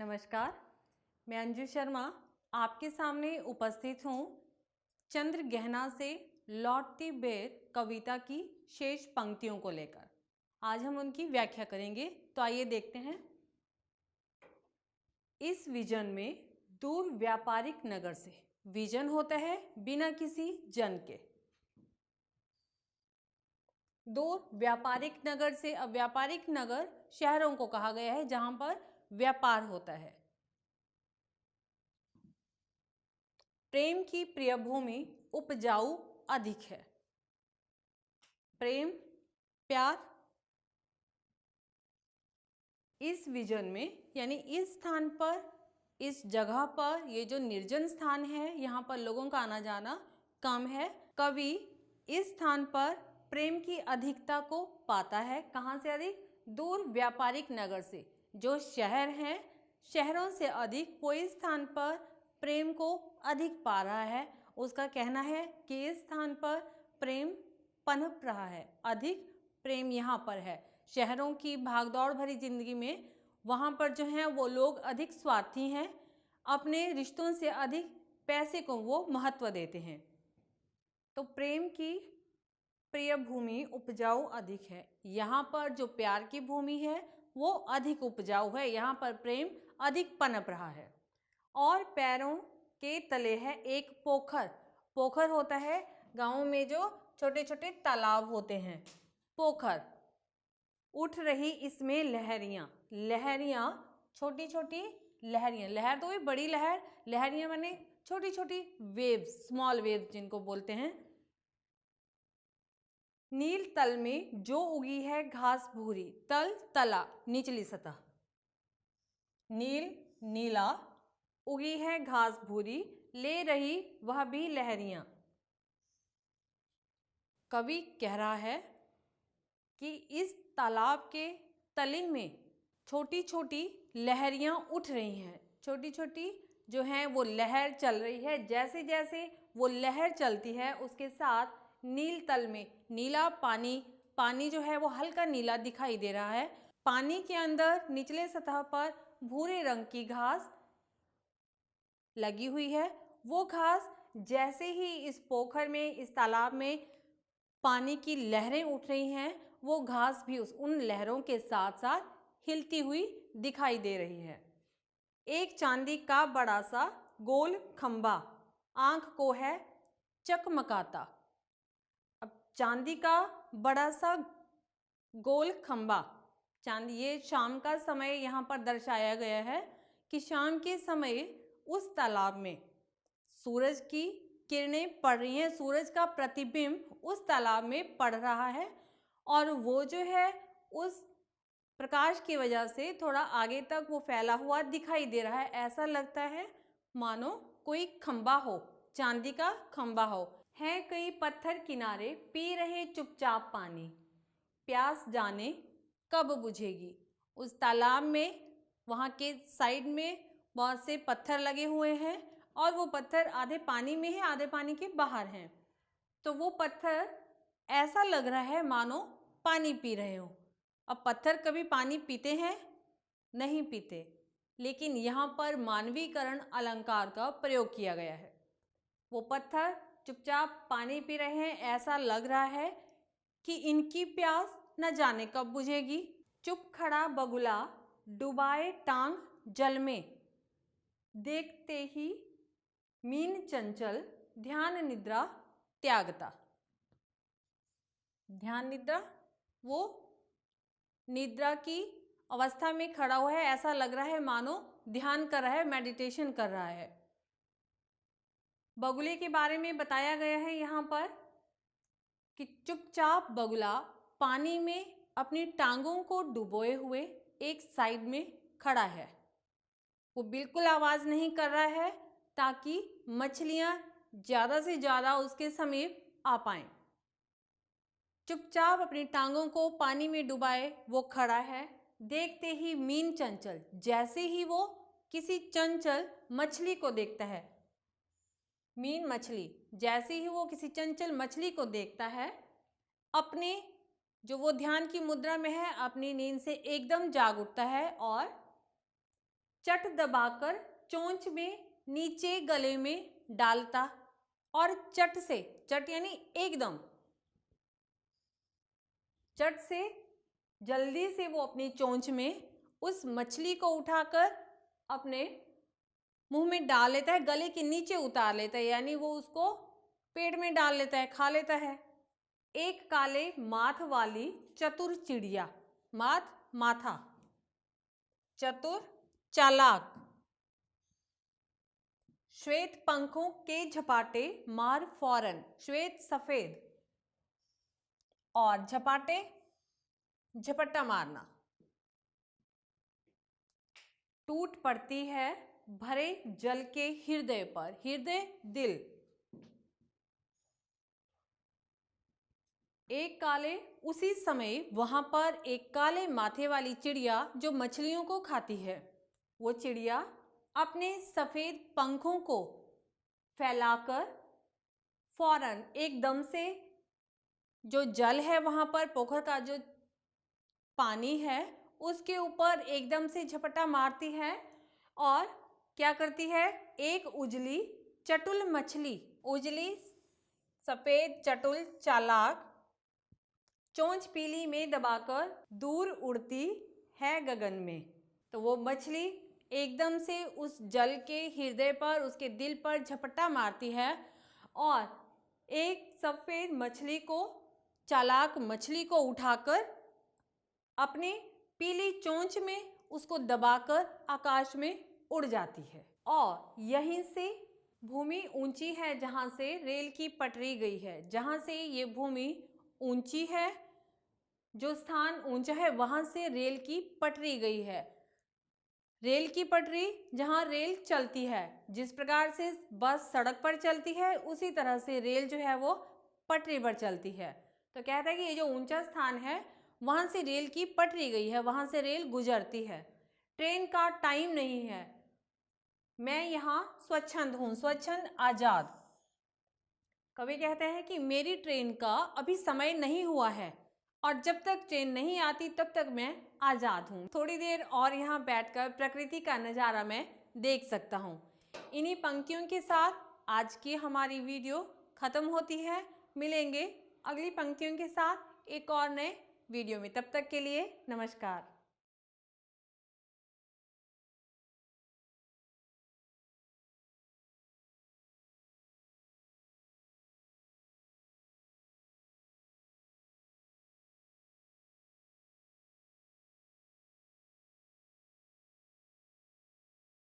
नमस्कार, मैं अंजू शर्मा आपके सामने उपस्थित हूँ चंद्र गहना से लौटती बेर कविता की शेष पंक्तियों को लेकर। आज हम उनकी व्याख्या करेंगे, तो आइए देखते हैं। इस विजन में दूर व्यापारिक नगर से, विजन होता है बिना किसी जन के, दूर व्यापारिक नगर से। अब व्यापारिक नगर शहरों को कहा गया है जहां पर व्यापार होता है। प्रेम की प्रिय भूमि उपजाऊ अधिक है। प्रेम, प्यार, इस विजन में यानी इस स्थान पर, इस जगह पर, ये जो निर्जन स्थान है यहाँ पर लोगों का आना जाना कम है। कवि इस स्थान पर प्रेम की अधिकता को पाता है। कहाँ से अधिक? दूर व्यापारिक नगर से। जो शहर हैं, शहरों से अधिक वो इस स्थान पर प्रेम को अधिक पा रहा है। उसका कहना है कि इस स्थान पर प्रेम पनप रहा है, अधिक प्रेम यहाँ पर है। शहरों की भागदौड़ भरी जिंदगी में वहाँ पर जो हैं वो लोग अधिक स्वार्थी हैं, अपने रिश्तों से अधिक पैसे को वो महत्व देते हैं। तो प्रेम की प्रिय भूमि उपजाऊ अधिक है। यहाँ पर जो प्यार की भूमि है वो अधिक उपजाऊ है, यहाँ पर प्रेम अधिक पनप रहा है। और पैरों के तले है एक पोखर। पोखर होता है गाँव में जो छोटे छोटे तालाब होते हैं, पोखर। उठ रही इसमें लहरियाँ, लहरियाँ, छोटी छोटी लहरियाँ। लहर तो भी बड़ी लहर, लहरियाँ माने छोटी छोटी वेव्स, स्मॉल वेव्स जिनको बोलते हैं। नील तल में जो उगी है घास भूरी, तल तला निचली सतह, नील नीला, उगी है घास भूरी, ले रही वह भी लहरियाँ। कवि कह रहा है कि इस तालाब के तले में छोटी छोटी लहरियाँ उठ रही हैं। छोटी छोटी जो हैं वो लहर चल रही है। जैसे जैसे वो लहर चलती है उसके साथ नील तल में नीला पानी, पानी जो है वो हल्का नीला दिखाई दे रहा है। पानी के अंदर निचले सतह पर भूरे रंग की घास लगी हुई है। वो घास जैसे ही इस पोखर में, इस तालाब में पानी की लहरें उठ रही हैं, वो घास भी उन लहरों के साथ साथ हिलती हुई दिखाई दे रही है। एक चांदी का बड़ा सा गोल खंबा आंख को है चकमकाता। अब चांदी का बड़ा सा गोल खंबा, चांदी, ये शाम का समय यहाँ पर दर्शाया गया है कि शाम के समय उस तालाब में सूरज की किरणें पड़ रही हैं, सूरज का प्रतिबिंब उस तालाब में पड़ रहा है और वो जो है उस प्रकाश की वजह से थोड़ा आगे तक वो फैला हुआ दिखाई दे रहा है। ऐसा लगता है मानो कोई खंबा हो, चांदी का खंबा हो। है कई पत्थर किनारे पी रहे चुपचाप पानी, प्यास जाने कब बुझेगी। उस तालाब में वहाँ के साइड में बहुत से पत्थर लगे हुए हैं और वो पत्थर आधे पानी में है, आधे पानी के बाहर हैं। तो वो पत्थर ऐसा लग रहा है मानो पानी पी रहे हो। अब पत्थर कभी पानी पीते हैं? नहीं पीते, लेकिन यहाँ पर मानवीकरण अलंकार का प्रयोग किया गया है। वो पत्थर चुपचाप पानी पी रहे हैं, ऐसा लग रहा है कि इनकी प्यास न जाने कब बुझेगी। चुप खड़ा बगुला डुबाए टांग जल में, देखते ही मीन चंचल ध्यान निद्रा त्यागता। ध्यान निद्रा, वो निद्रा की अवस्था में खड़ा हुआ है, ऐसा लग रहा है मानो ध्यान कर रहा है, मेडिटेशन कर रहा है। बगुले के बारे में बताया गया है यहाँ पर कि चुपचाप बगुला पानी में अपनी टांगों को डुबोए हुए एक साइड में खड़ा है। वो बिल्कुल आवाज़ नहीं कर रहा है ताकि मछलियाँ ज़्यादा से ज़्यादा उसके समीप आ पाएं। चुपचाप अपनी टांगों को पानी में डुबाए वो खड़ा है। देखते ही मीन चंचल, जैसे ही वो किसी चंचल मछली को देखता है, मीन मछली, जैसे ही वो किसी चंचल मछली को देखता है, अपने जो वो ध्यान की मुद्रा में है, अपनी नींद से एकदम जाग उठता है और चट दबाकर चोंच में नीचे गले में डालता और चट से, चट यानी एकदम, चट से जल्दी से वो अपनी चोंच में उस मछली को उठाकर अपने मुंह में डाल लेता है, गले के नीचे उतार लेता है, यानी वो उसको पेट में डाल लेता है, खा लेता है। एक काले माथ वाली चतुर चिड़िया, माथ माथा, चतुर चालाक, श्वेत पंखों के झपाटे मार फौरन, श्वेत सफेद और झपाटे झपट्टा मारना। टूट पड़ती है भरे जल के हृदय पर, हृदय दिल। एक काले, उसी समय वहां पर एक काले माथे वाली चिड़िया जो मछलियों को खाती है, वो चिड़िया अपने सफेद पंखों को फैलाकर फौरन एकदम से जो जल है वहां पर, पोखर का जो पानी है उसके ऊपर एकदम से झपटा मारती है और क्या करती है, एक उजली चटुल मछली, उजली सफेद चटुल चालाक, चोंच पीली में दबाकर दूर उड़ती है गगन में। तो वो मछली एकदम से उस जल के हृदय पर, उसके दिल पर झपट्टा मारती है और एक सफेद मछली को, चालाक मछली को उठाकर अपने पीली चोंच में उसको दबाकर आकाश में उड़ जाती है। और यहीं से भूमि ऊंची है जहां से रेल की पटरी गई है, जहां से ये भूमि ऊंची है, जो स्थान ऊंचा है वहां से रेल की पटरी गई है। रेल की पटरी जहां रेल चलती है, जिस प्रकार से बस सड़क पर चलती है उसी तरह से रेल जो है वो पटरी पर चलती है। तो कहता है कि ये जो ऊंचा स्थान है वहां से रेल की पटरी गई है, वहां से रेल गुजरती है। ट्रेन का टाइम नहीं है, मैं यहाँ स्वच्छंद हूँ, स्वच्छंद आजाद। कवि कहते हैं कि मेरी ट्रेन का अभी समय नहीं हुआ है और जब तक ट्रेन नहीं आती तब तक मैं आज़ाद हूँ। थोड़ी देर और यहाँ बैठकर प्रकृति का नज़ारा मैं देख सकता हूँ। इन्हीं पंक्तियों के साथ आज की हमारी वीडियो ख़त्म होती है। मिलेंगे अगली पंक्तियों के साथ एक और नए वीडियो में। तब तक के लिए नमस्कार।